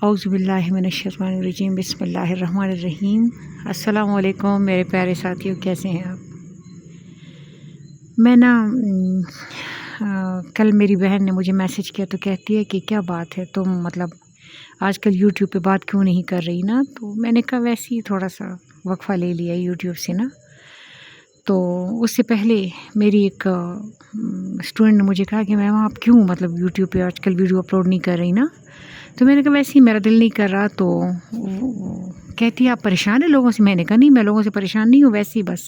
اعوذ باللہ من الشیطان الرجیم، بسم اللہ الرحمن الرحیم۔ السلام علیکم میرے پیارے ساتھیوں، کیسے ہیں آپ؟ میں کل میری بہن نے مجھے میسج کیا تو کہتی ہے کہ کیا بات ہے، تم آج کل یوٹیوب پہ بات کیوں نہیں کر رہی نا؟ تو میں نے کہا ویسے ہی تھوڑا سا وقفہ لے لیا یوٹیوب سے نا۔ تو اس سے پہلے میری ایک اسٹوڈنٹ نے مجھے کہا کہ میم آپ کیوں یوٹیوب پہ آج کل ویڈیو اپلوڈ نہیں کر رہی نا؟ تو میں نے کہا ویسے ہی میرا دل نہیں کر رہا۔ تو کہتی ہے آپ پریشان ہیں لوگوں سے؟ میں نے کہا نہیں، میں لوگوں سے پریشان نہیں ہوں، ویسے ہی بس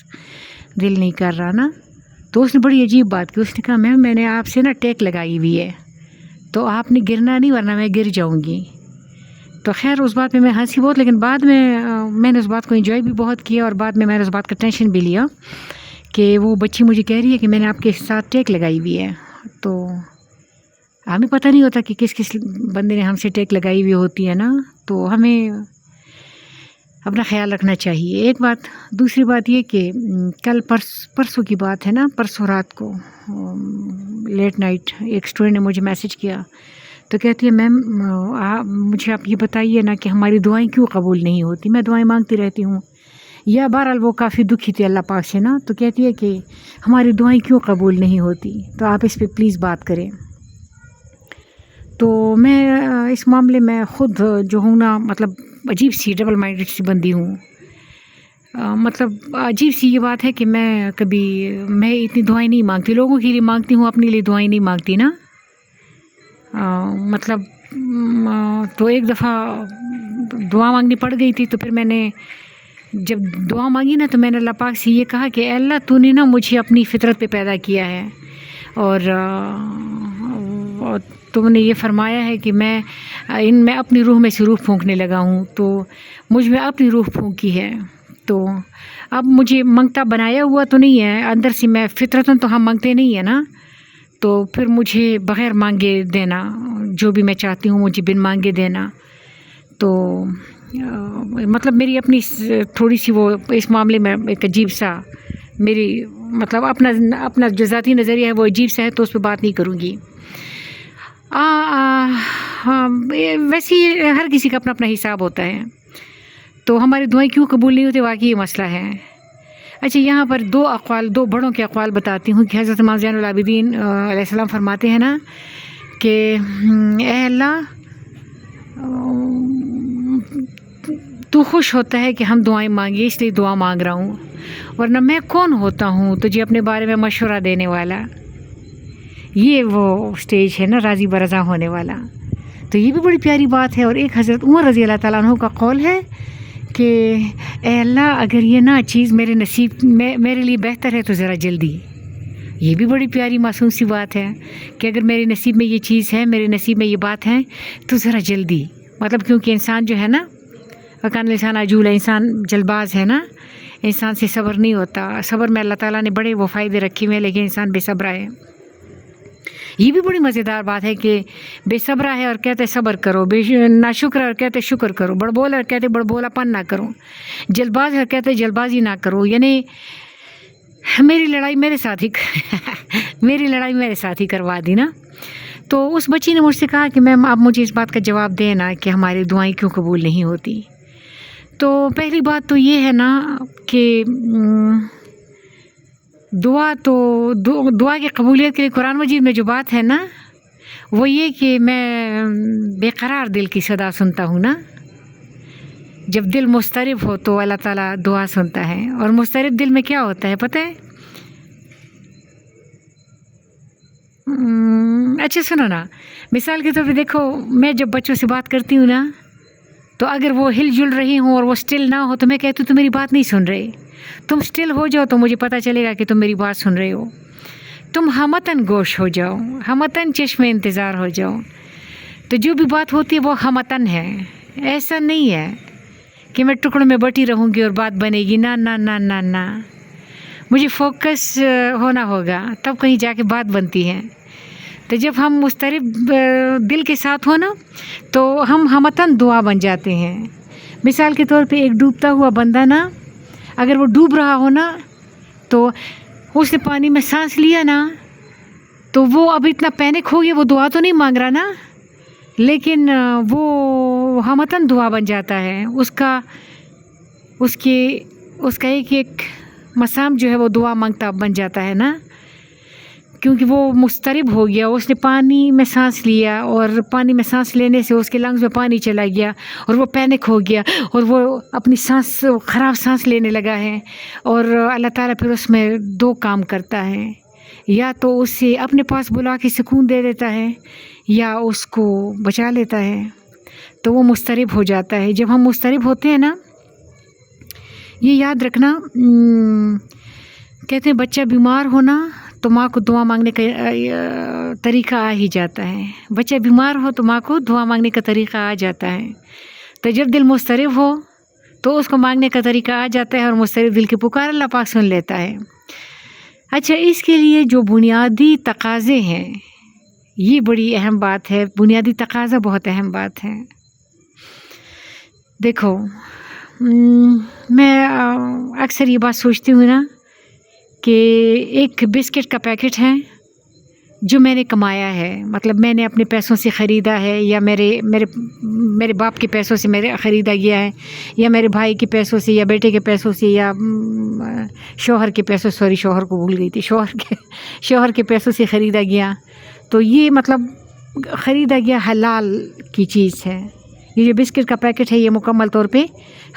دل نہیں کر رہا نا۔ تو اس نے بڑی عجیب بات کی، اس نے کہا میم میں نے آپ سے نا ٹیک لگائی ہوئی ہے، تو آپ نے گرنا نہیں ورنہ میں گر جاؤں گی۔ تو خیر اس بات میں ہنسی بہت، لیکن بعد میں نے اس بات کو انجوائے بھی بہت کیا، اور بعد میں نے اس بات کا ٹینشن بھی لیا کہ وہ بچی مجھے کہہ رہی ہے کہ میں نے آپ کے ساتھ ٹیک لگائی ہوئی ہے۔ تو ہمیں پتہ نہیں ہوتا کہ کس بندے نے ہم سے ٹیک لگائی ہوئی ہوتی ہے نا، تو ہمیں اپنا خیال رکھنا چاہیے، ایک بات۔ دوسری بات یہ کہ کل پرسوں کی بات ہے نا، پرسوں رات کو لیٹ نائٹ ایک اسٹوڈنٹ نے مجھے میسج کیا تو کہتی ہے میم مجھے آپ یہ بتائیے نا کہ ہماری دعائیں کیوں قبول نہیں ہوتی؟ میں دعائیں مانگتی رہتی ہوں، یا بہرحال وہ کافی دکھی تھی اللہ پاک سے نا، تو کہتی ہے کہ ہماری دعائیں کیوں قبول نہیں ہوتی، تو آپ اس پہ پلیز بات کریں۔ تو میں اس معاملے میں خود جو ہوں نا، عجیب سی ڈبل مائنڈڈ سی بندی ہوں۔ عجیب سی یہ بات ہے کہ میں اتنی دعائیں نہیں مانگتی، لوگوں کے لیے مانگتی ہوں، اپنے لیے دعائیں نہیں مانگتی نا۔ تو ایک دفعہ دعا مانگنی پڑ گئی تھی، تو پھر میں نے جب دعا مانگی نا تو میں نے اللہ پاک سے یہ کہا کہ اے اللہ تو نے نا مجھے اپنی فطرت پہ پیدا کیا ہے، اور تم نے یہ فرمایا ہے کہ میں اپنی روح میں سے روح پھونکنے لگا ہوں، تو مجھ میں اپنی روح پھونکی ہے، تو اب مجھے منگتا بنایا ہوا تو نہیں ہے، اندر سے میں فطرتاً تو ہم منگتے نہیں ہیں نا، تو پھر مجھے بغیر مانگے دینا، جو بھی میں چاہتی ہوں مجھے بن مانگے دینا۔ تو میری اپنی تھوڑی سی وہ اس معاملے میں ایک عجیب سا میری اپنا جو ذاتی نظریہ ہے وہ عجیب سا ہے، تو اس پہ بات نہیں کروں گی۔ ویسے ہی ہر کسی کا اپنا حساب ہوتا ہے، تو ہماری دعائیں کیوں قبول نہیں ہوتی، واقعی یہ مسئلہ ہے۔ اچھا، یہاں پر دو بڑوں کے اقوال بتاتی ہوں کہ حضرت امام زین العابدین علیہ السلام فرماتے ہیں نا کہ اے اللہ تو خوش ہوتا ہے کہ ہم دعائیں مانگیں، اس لیے دعا مانگ رہا ہوں، ورنہ میں کون ہوتا ہوں تجھے اپنے بارے میں مشورہ دینے والا۔ یہ وہ سٹیج ہے نا راضی برضا ہونے والا، تو یہ بھی بڑی پیاری بات ہے۔ اور ایک حضرت عمر رضی اللہ تعالیٰ عنہ کا قول ہے کہ اے اللہ اگر یہ نا چیز میرے نصیب میں میرے لیے بہتر ہے تو ذرا جلدی۔ یہ بھی بڑی پیاری معصوم سی بات ہے کہ اگر میرے نصیب میں یہ چیز ہے، میرے نصیب میں یہ بات ہے تو ذرا جلدی، کیونکہ انسان جو ہے نا وکان لسان عجول، انسان جلد باز ہے نا، انسان سے صبر نہیں ہوتا۔ صبر میں اللہ تعالیٰ نے بڑے وہ فائدے رکھے ہوئے ہیں، لیکن انسان بے صبر ہے۔ یہ بھی بڑی مزیدار بات ہے کہ بے صبرہ ہے اور کہتے صبر کرو، ناشکر ہے اور کہتے شکر کرو، بڑ بول اور کہتے بڑ بولا پن نہ کرو، جلد باز ہے اور کہتے جلد بازی نہ کرو۔ یعنی میری لڑائی میرے ساتھ ہی کروا دی نا۔ تو اس بچی نے مجھ سے کہا کہ میم آپ مجھے اس بات کا جواب دیں نا کہ ہماری دعائیں کیوں قبول نہیں ہوتی۔ تو پہلی بات تو یہ ہے نا کہ دعا کی قبولیت کے لیے قرآن مجید میں جو بات ہے نا وہ یہ کہ میں بے قرار دل کی صدا سنتا ہوں نا۔ جب دل مضطرب ہو تو اللہ تعالیٰ دعا سنتا ہے، اور مضطرب دل میں کیا ہوتا ہے پتہ ہے؟ اچھا سنو نا، مثال کے طور پہ دیکھو، میں جب بچوں سے بات کرتی ہوں نا تو اگر وہ ہل جل رہی ہوں اور وہ سٹل نہ ہو تو میں کہتی ہوں تم میری بات نہیں سن رہے، تم سٹل ہو جاؤ تو مجھے پتہ چلے گا کہ تم میری بات سن رہے ہو، تم ہمتاً گوش ہو جاؤ، ہمتاً چشم انتظار ہو جاؤ۔ تو جو بھی بات ہوتی ہے وہ ہمتاً ہے، ایسا نہیں ہے کہ میں ٹکڑوں میں بٹی رہوں گی اور بات بنے گی، نہ نہ نہ نہ نہ، مجھے فوکس ہونا ہوگا تب کہیں جا کے بات بنتی ہے۔ تو جب ہم مضطرب دل کے ساتھ ہو نا تو ہم ہمتاً دعا بن جاتے ہیں۔ مثال کے طور پہ ایک ڈوبتا ہوا بندہ نا، اگر وہ ڈوب رہا ہو نا تو اس نے پانی میں سانس لیا نا تو وہ اب اتنا پینک ہو گیا، وہ دعا تو نہیں مانگ رہا نا، لیکن وہ ہمتاً دعا بن جاتا ہے، اس کا ایک ایک مسام جو ہے وہ دعا مانگتا بن جاتا ہے نا، کیونکہ وہ مضطرب ہو گیا، اس نے پانی میں سانس لیا اور پانی میں سانس لینے سے اس کے لنگز میں پانی چلا گیا اور وہ پینک ہو گیا اور وہ اپنی خراب سانس لینے لگا ہے، اور اللہ تعالیٰ پھر اس میں دو کام کرتا ہے، یا تو اسے اپنے پاس بلا کے سکون دے دیتا ہے یا اس کو بچا لیتا ہے، تو وہ مضطرب ہو جاتا ہے۔ جب ہم مضطرب ہوتے ہیں نا، یہ یاد رکھنا، کہتے ہیں بچہ بیمار ہونا تو ماں کو دعا مانگنے کا طریقہ آ ہی جاتا ہے، بچہ بیمار ہو تو ماں کو دعا مانگنے کا طریقہ آ جاتا ہے، تو جب دل مضطرب ہو تو اس کو مانگنے کا طریقہ آ جاتا ہے، اور مضطرب دل کی پکار اللہ پاک سن لیتا ہے۔ اچھا، اس کے لیے جو بنیادی تقاضے ہیں، یہ بڑی اہم بات ہے، بنیادی تقاضا بہت اہم بات ہے۔ دیکھو، میں اکثر یہ بات سوچتی ہوں نا کہ ایک بسکٹ کا پیکٹ ہے جو میں نے کمایا ہے، مطلب میں نے اپنے پیسوں سے خریدا ہے، یا میرے باپ کے پیسوں سے میرے خریدا گیا ہے، یا میرے بھائی کے پیسوں سے، یا بیٹے کے پیسوں سے، یا شوہر کے پیسوں، شوہر کو بھول گئی تھی، شوہر کے پیسوں سے خریدا گیا، تو یہ مطلب خریدا گیا حلال کی چیز ہے۔ یہ جو بسکٹ کا پیکٹ ہے یہ مکمل طور پہ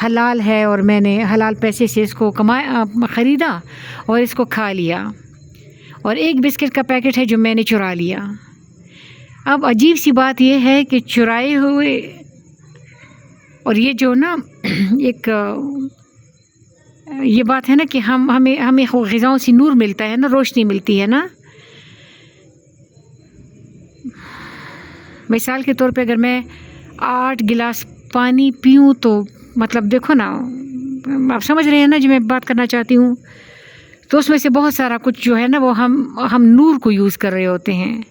حلال ہے، اور میں نے حلال پیسے سے اس کو خریدا اور اس کو کھا لیا۔ اور ایک بسکٹ کا پیکٹ ہے جو میں نے چرا لیا۔ اب عجیب سی بات یہ ہے کہ چرائے ہوئے، اور یہ جو نا ایک یہ بات ہے نا کہ ہمیں غذاؤں سے نور ملتا ہے نا، روشنی ملتی ہے نا۔ مثال کے طور پہ اگر میں 8 گلاس پانی پیوں تو مطلب دیکھو نا، آپ سمجھ رہے ہیں نا جو میں بات کرنا چاہتی ہوں، تو اس میں سے بہت سارا کچھ جو ہے نا وہ ہم نور کو یوز کر رہے ہوتے ہیں،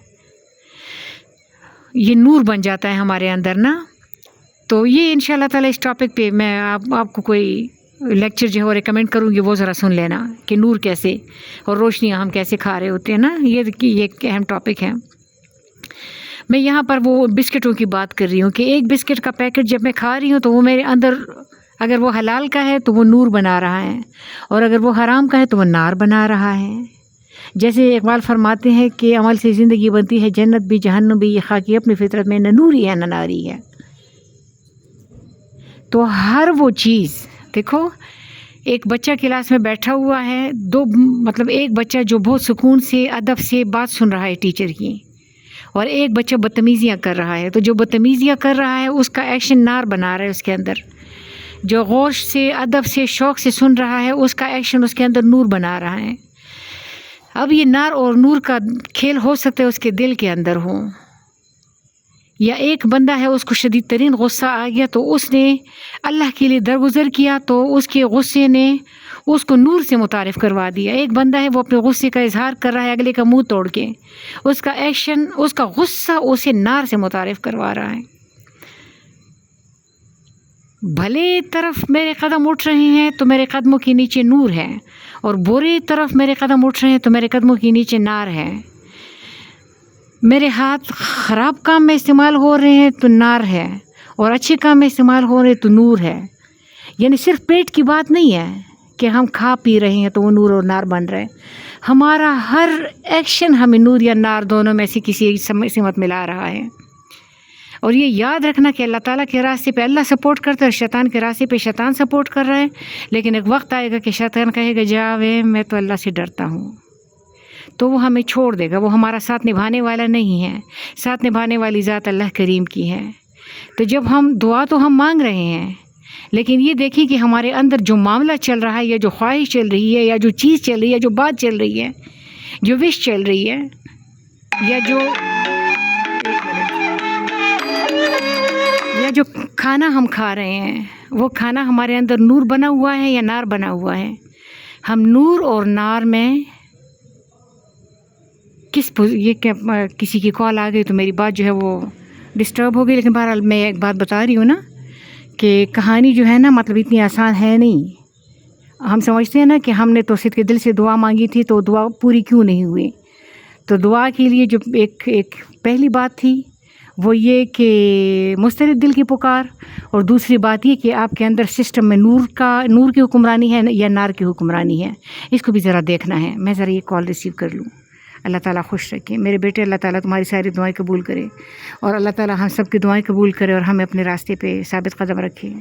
یہ نور بن جاتا ہے ہمارے اندر نا۔ تو یہ انشاءاللہ تعالی اس ٹاپک پہ میں آپ کو کوئی لیکچر جو ہے وہ ریکمینڈ کروں گی، وہ ذرا سن لینا کہ نور کیسے اور روشنیاں ہم کیسے کھا رہے ہوتے ہیں نا، یہ ایک اہم ٹاپک ہے۔ میں یہاں پر وہ بسکٹوں کی بات کر رہی ہوں کہ ایک بسکٹ کا پیکٹ جب میں کھا رہی ہوں تو وہ میرے اندر، اگر وہ حلال کا ہے تو وہ نور بنا رہا ہے، اور اگر وہ حرام کا ہے تو وہ نار بنا رہا ہے۔ جیسے اقبال فرماتے ہیں کہ عمل سے زندگی بنتی ہے جنت بھی جہنم بھی، یہ خاکی اپنی فطرت میں نہ نوری ہے نہ ناری ہے۔ تو ہر وہ چیز، دیکھو ایک بچہ کلاس میں بیٹھا ہوا ہے، مطلب ایک بچہ جو بہت سکون سے ادب سے بات سن رہا ہے ٹیچر کی، اور ایک بچہ بدتمیزیاں کر رہا ہے، تو جو بدتمیزیاں کر رہا ہے اس کا ایکشن نار بنا رہا ہے اس کے اندر، جو غور سے ادب سے شوق سے سن رہا ہے اس کا ایکشن اس کے اندر نور بنا رہا ہے۔ اب یہ نار اور نور کا کھیل ہو سکتا ہے اس کے دل کے اندر ہو، یا ایک بندہ ہے اس کو شدید ترین غصہ آ گیا تو اس نے اللہ کے لیے درگزر کیا تو اس کے غصے نے اس کو نور سے متعارف کروا دیا۔ ایک بندہ ہے وہ اپنے غصے کا اظہار کر رہا ہے اگلے کا منہ توڑ کے، اس کا ایکشن، اس کا غصہ اسے نار سے متعارف کروا رہا ہے۔ بھلے طرف میرے قدم اٹھ رہے ہیں تو میرے قدموں کے نیچے نور ہے، اور برے طرف میرے قدم اٹھ رہے ہیں تو میرے قدموں کے نیچے نار ہے۔ میرے ہاتھ خراب کام میں استعمال ہو رہے ہیں تو نار ہے، اور اچھے کام میں استعمال ہو رہے تو نور ہے۔ یعنی صرف پیٹ کی بات نہیں ہے کہ ہم کھا پی رہے ہیں تو وہ نور اور نار بن رہے، ہمارا ہر ایکشن ہمیں نور یا نار دونوں میں سے کسی سمت ملا رہا ہے۔ اور یہ یاد رکھنا کہ اللہ تعالیٰ کے راستے پہ اللہ سپورٹ کرتا ہے اور شیطان کے راستے پہ شیطان سپورٹ کر رہا ہے، لیکن ایک وقت آئے گا کہ شیطان کہے گا جاوے میں تو اللہ سے ڈرتا ہوں، تو وہ ہمیں چھوڑ دے گا، وہ ہمارا ساتھ نبھانے والا نہیں ہے۔ ساتھ نبھانے والی ذات اللہ کریم کی ہے۔ تو جب ہم دعا تو ہم مانگ رہے ہیں، لیکن یہ دیکھیں کہ ہمارے اندر جو معاملہ چل رہا ہے، یا جو خواہش چل رہی ہے، یا جو چیز چل رہی ہے، جو بات چل رہی ہے، جو وش چل رہی ہے، یا جو کھانا ہم کھا رہے ہیں، وہ کھانا ہمارے اندر نور بنا ہوا ہے یا نار بنا ہوا ہے۔ ہم نور اور نار میں کسی کی کال آ گئی تو میری بات جو ہے وہ ڈسٹرب ہو گئی، لیکن بہرحال میں ایک بات بتا رہی ہوں نا کہ کہانی جو ہے نا مطلب اتنی آسان ہے نہیں۔ ہم سمجھتے ہیں نا کہ ہم نے تو صدق دل سے دعا مانگی تھی تو دعا پوری کیوں نہیں ہوئی۔ تو دعا کے لیے جو ایک پہلی بات تھی وہ یہ کہ مسترد دل کی پکار، اور دوسری بات یہ کہ آپ کے اندر سسٹم میں نور کی حکمرانی ہے یا نار کی حکمرانی ہے، اس کو بھی ذرا دیکھنا ہے۔ میں ذرا یہ کال ریسیو کر لوں۔ اللہ تعالیٰ خوش رکھے میرے بیٹے، اللہ تعالیٰ تمہاری ساری دعائیں قبول کرے، اور اللہ تعالیٰ ہم سب کی دعائیں قبول کرے اور ہمیں اپنے راستے پہ ثابت قدم رکھے۔